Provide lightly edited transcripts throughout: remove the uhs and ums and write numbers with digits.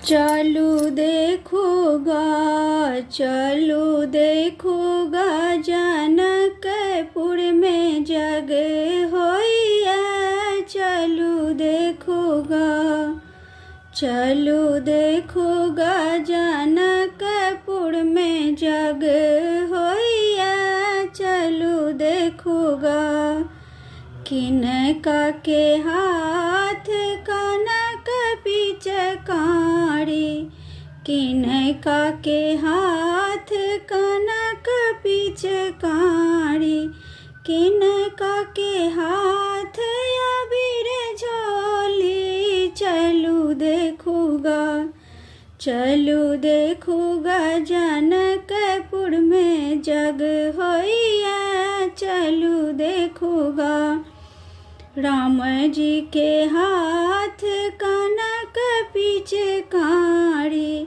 चलू देखूगा, चलू देखूगा, जनकपुर में जग होइया। चलू देखूगा, चलू देखूगा, जनकपुर में जग होइया। चलू देखूगा, किनका के हाथ कनक पिचकारी, किनका के हाथ कनक पिचकारी, किनका के हाथ अबीर झोली। चलू देखूगा, चलू देखूगा, जनकपुर में जग होइया। चलू देखूगा, राम जी के हाथ कनक पिचकारी,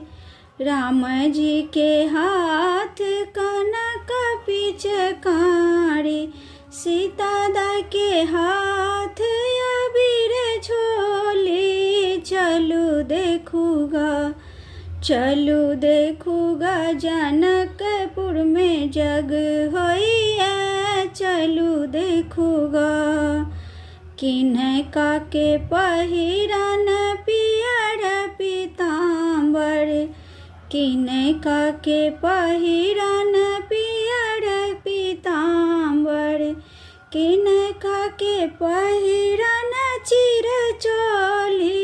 राम जी के हाथ कनक पिचकारी, सीता के हाथ अबीर झोली। चलू देखूगा, चलू देखूगा, जनकपुर में जग होइया। चलू देखूगा, किनका के पहिरन पियर पीताम्बर, किनका के पहिरन पियर पीताम्बर, किनका के पहिरन चिरचोली।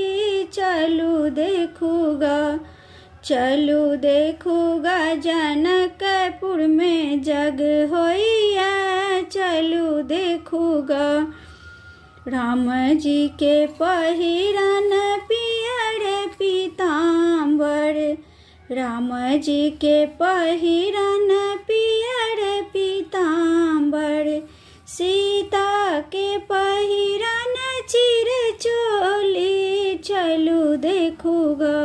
चलू देखूगा, चलू देखूगा, जनकपुर में जग होइया। चलू देखूगा, राम जी के पहिरन पियर पीताम्बर, राम जी के पहिरन पियर पीताम्बर, सीता के पहिरन चिरचोली। चलू देखूगा,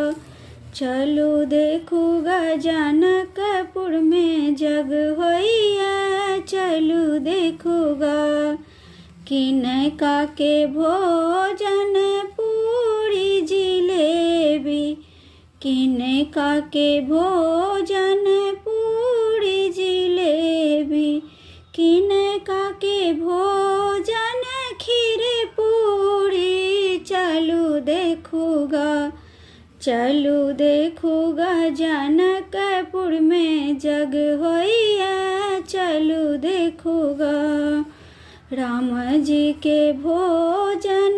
चलू देखूगा, जनकपुर में जग होइया। चलू देखूगा, किनका के भोजन पूरी जिलेबी, किनका के भोजन पूरी जिलेबी, किनका के भोजन खीर पूरी। चलू देखूगा, चलू देखूगा, जनकपुर में जग होइया। चलू देखूगा, राम जी के भोजन